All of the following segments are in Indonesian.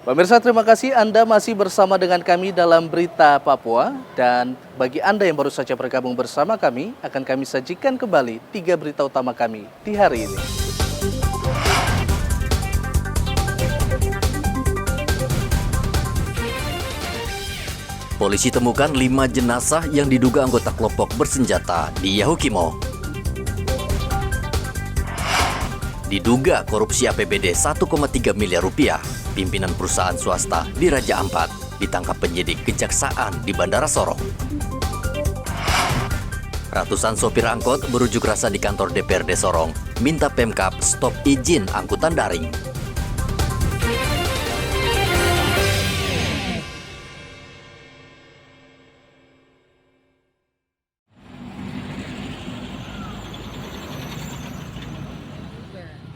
Pemirsa, terima kasih Anda masih bersama dengan kami dalam Berita Papua. Dan bagi Anda yang baru saja bergabung bersama kami, akan kami sajikan kembali 3 berita utama kami di hari ini. Polisi temukan 5 jenazah yang diduga anggota kelompok bersenjata di Yahukimo. Diduga korupsi APBD 1,3 miliar rupiah, pimpinan perusahaan swasta di Raja Ampat ditangkap penyidik kejaksaan di Bandara Sorong. Ratusan sopir angkot berunjuk rasa di kantor DPRD Sorong, minta Pemkab stop izin angkutan daring.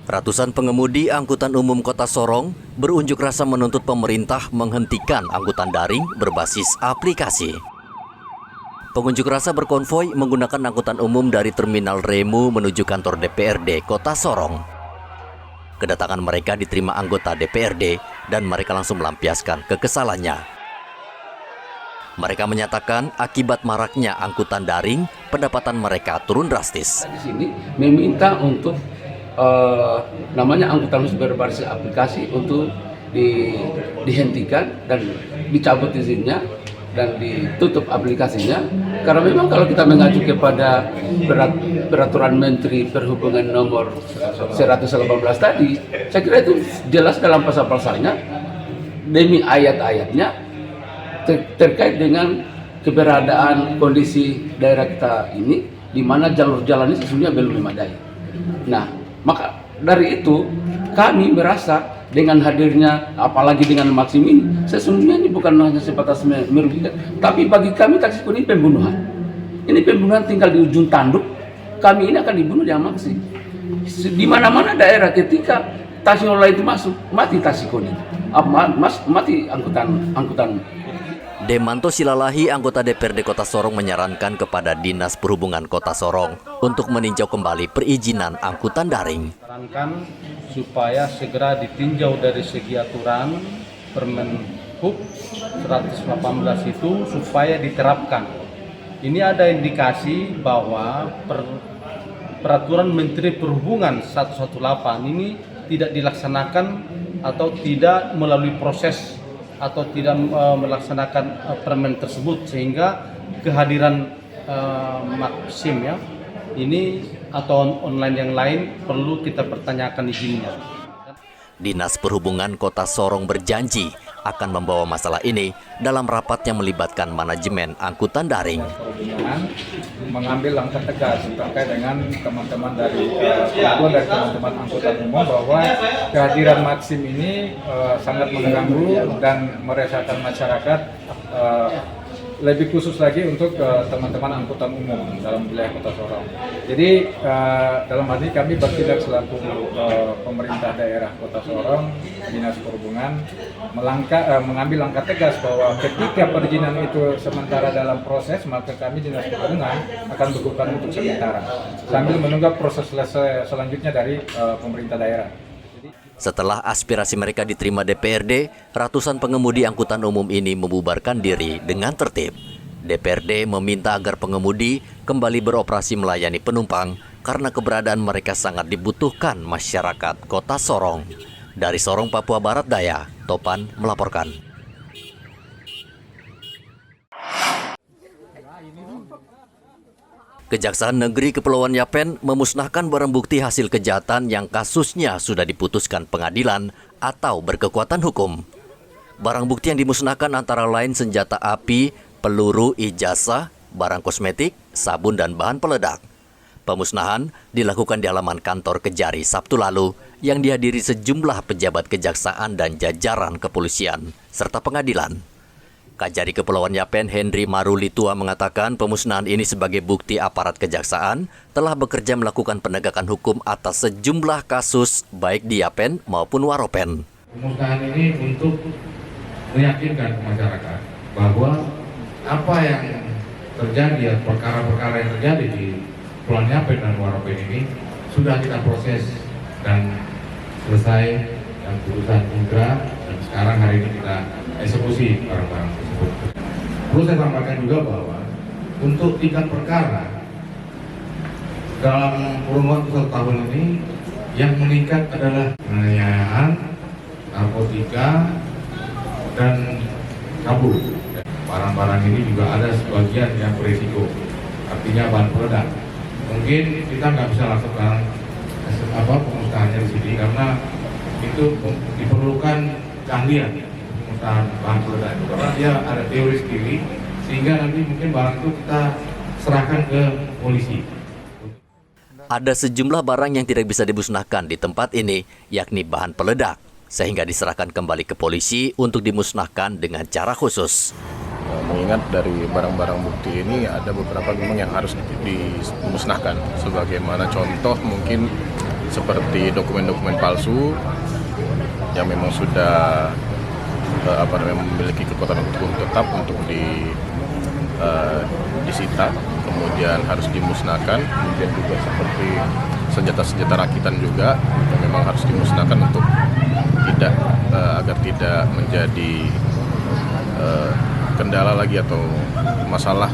Ratusan pengemudi angkutan umum Kota Sorong berunjuk rasa menuntut pemerintah menghentikan angkutan daring berbasis aplikasi. Pengunjuk rasa berkonvoi menggunakan angkutan umum dari Terminal Remu menuju kantor DPRD Kota Sorong. Kedatangan mereka diterima anggota DPRD dan mereka langsung melampiaskan kekesalannya. Mereka menyatakan akibat maraknya angkutan daring, pendapatan mereka turun drastis. Di sini meminta untuk namanya angkutan berbasis aplikasi untuk dihentikan dan dicabut izinnya dan ditutup aplikasinya, karena memang kalau kita mengacu kepada peraturan Menteri Perhubungan nomor 118 tadi, saya kira itu jelas dalam pasal-pasalnya demi ayat-ayatnya terkait dengan keberadaan kondisi daerah kita ini di mana jalur jalannya sesungguhnya belum memadai. Nah, maka dari itu kami merasa dengan hadirnya apalagi dengan Maxim ini, sesungguhnya ini bukan hanya sebatas merugikan, tapi bagi kami taksi ini pembunuhan. Ini pembunuhan tinggal di ujung tanduk, kami ini akan dibunuh di Maxim. Di mana-mana daerah ketika taksi online itu masuk, mati taksi kuning, mati angkutan. Demanto Silalahi, anggota DPRD Kota Sorong menyarankan kepada Dinas Perhubungan Kota Sorong untuk meninjau kembali perizinan angkutan daring. Sarankan supaya segera ditinjau dari segi aturan Permen Hub 118 itu supaya diterapkan. Ini ada indikasi bahwa peraturan Menteri Perhubungan 118 ini tidak dilaksanakan atau tidak melalui proses atau tidak melaksanakan permen tersebut, sehingga kehadiran Maxim ya ini atau online yang lain perlu kita pertanyakan izinnya. Dinas Perhubungan Kota Sorong berjanji akan membawa masalah ini dalam rapat yang melibatkan manajemen angkutan daring. Perhubungan mengambil langkah tegas terkait dengan teman-teman dari teman-teman angkutan umum bahwa kehadiran Maxim ini sangat mengganggu dan meresahkan masyarakat, lebih khusus lagi untuk teman-teman angkutan umum dalam wilayah Kota Sorong. Jadi dalam hal ini kami bertindak selaku pemerintah daerah Kota Sorong, Dinas Perhubungan mengambil langkah tegas bahwa ketika perizinan itu sementara dalam proses, maka kami Dinas Perhubungan akan begukan untuk sementara sambil menunggu proses selanjutnya dari pemerintah daerah. Setelah aspirasi mereka diterima DPRD, ratusan pengemudi angkutan umum ini membubarkan diri dengan tertib. DPRD meminta agar pengemudi kembali beroperasi melayani penumpang karena keberadaan mereka sangat dibutuhkan masyarakat Kota Sorong. Dari Sorong, Papua Barat Daya, Topan melaporkan. Kejaksaan Negeri Kepulauan Yapen memusnahkan barang bukti hasil kejahatan yang kasusnya sudah diputuskan pengadilan atau berkekuatan hukum. Barang bukti yang dimusnahkan antara lain senjata api, peluru, ijazah, barang kosmetik, sabun, dan bahan peledak. Pemusnahan dilakukan di halaman kantor Kejari Sabtu lalu yang dihadiri sejumlah pejabat kejaksaan dan jajaran kepolisian serta pengadilan. Kajari Kepulauan Yapen Henry Marulitua mengatakan pemusnahan ini sebagai bukti aparat kejaksaan telah bekerja melakukan penegakan hukum atas sejumlah kasus baik di Yapen maupun Waropen. Pemusnahan ini untuk meyakinkan masyarakat bahwa apa yang terjadi, perkara-perkara yang terjadi di Kepulauan Yapen dan Waropen ini sudah kita proses dan selesai dan putusan inkrah, dan sekarang hari ini kita eksekusi barang-barang tersebut. Perlu saya tambahkan juga bahwa untuk tingkat perkara dalam kurun waktu 1 tahun ini yang meningkat adalah penganiayaan, narkotika, dan kabur. Barang-barang ini juga ada sebagian yang berisiko, artinya bahan peledak. Mungkin kita nggak bisa lakukan pemusnahannya di sini karena itu diperlukan keahlian pemusnahan bahan peledak itu, karena dia ada teori sendiri, sehingga nanti mungkin barang itu kita serahkan ke polisi. Ada sejumlah barang yang tidak bisa dimusnahkan di tempat ini, yakni bahan peledak, sehingga diserahkan kembali ke polisi untuk dimusnahkan dengan cara khusus. Mengingat dari barang-barang bukti ini ada beberapa memang yang harus dimusnahkan, sebagaimana contoh mungkin seperti dokumen-dokumen palsu yang memang sudah memiliki kekuatan hukum tetap untuk disita, kemudian harus dimusnahkan. Kemudian juga seperti senjata-senjata rakitan juga yang memang harus dimusnahkan untuk agar tidak menjadi kendala lagi atau masalah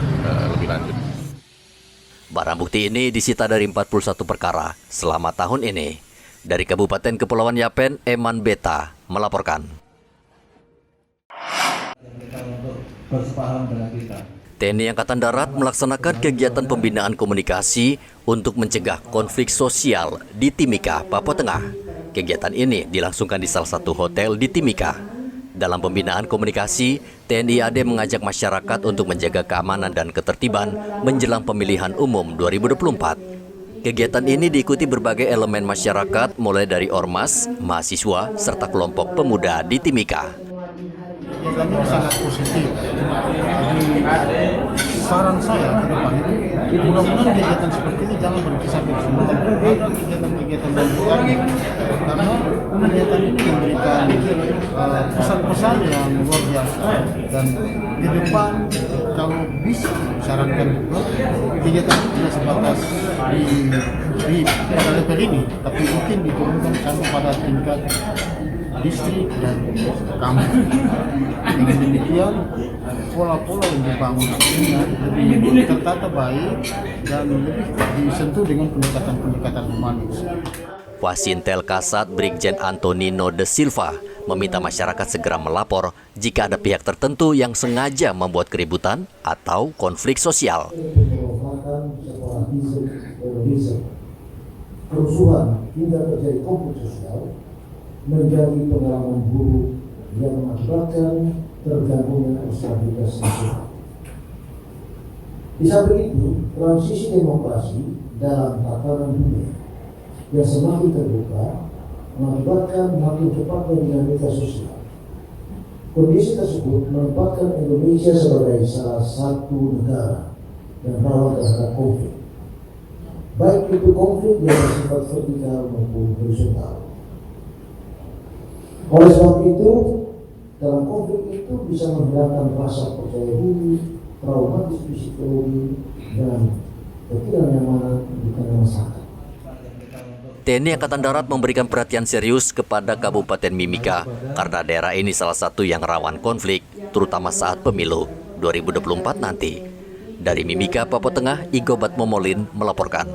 lebih lanjut. Barang bukti ini disita dari 41 perkara selama tahun ini. Dari Kabupaten Kepulauan Yapen, Eman Beta melaporkan. TNI Angkatan Darat melaksanakan kegiatan pembinaan komunikasi untuk mencegah konflik sosial di Timika, Papua Tengah. Kegiatan ini dilangsungkan di salah satu hotel di Timika. Dalam pembinaan komunikasi, TNI AD mengajak masyarakat untuk menjaga keamanan dan ketertiban menjelang pemilihan umum 2024. Kegiatan ini diikuti berbagai elemen masyarakat, mulai dari ormas, mahasiswa, serta kelompok pemuda di Timika. Kegiatannya sangat positif. Jadi saran saya ke depan itu mudah-mudahan kegiatan seperti ini jangan berhenti sampai di sini. Ada kegiatan-kegiatan lanjutannya karena kegiatan ini memberikan pesan-pesan yang luar biasa, dan di depan kalau bisa sarankan juga kegiatan ini tidak sebatas di level ini, tapi mungkin diturunkan sampai pada tingkat distrik dan kampung. Dengan demikian pola-pola yang dibangun ini lebih tertata baik dan lebih disentuh dengan pendekatan-pendekatan humanis. Wasintel Kasat Brigjen Antonino de Silva meminta masyarakat segera melapor jika ada pihak tertentu yang sengaja membuat keributan atau konflik sosial. Kerusuhan hingga terjadi konflik sosial menjadi pengalaman buruk yang mengakibatkan terganggunya stabilitas nasional. Di samping itu, transisi demokrasi dalam tatanan dunia yang semakin terbuka mengakibatkan makin cepatnya dinamika sosial. Kondisi tersebut menempatkan Indonesia sebagai salah satu negara yang rawan terhadap konflik, baik itu konflik yang bersifat vertikal maupun horizontal. Oleh sebab itu, dalam konflik itu bisa menghilangkan rasa percaya diri, traumatis psikologi, dan ketidaknyamanan di tengah masyarakat. TNI Angkatan Darat memberikan perhatian serius kepada Kabupaten Mimika karena daerah ini salah satu yang rawan konflik, terutama saat pemilu 2024 nanti. Dari Mimika, Papua Tengah, Igobat Momolin melaporkan.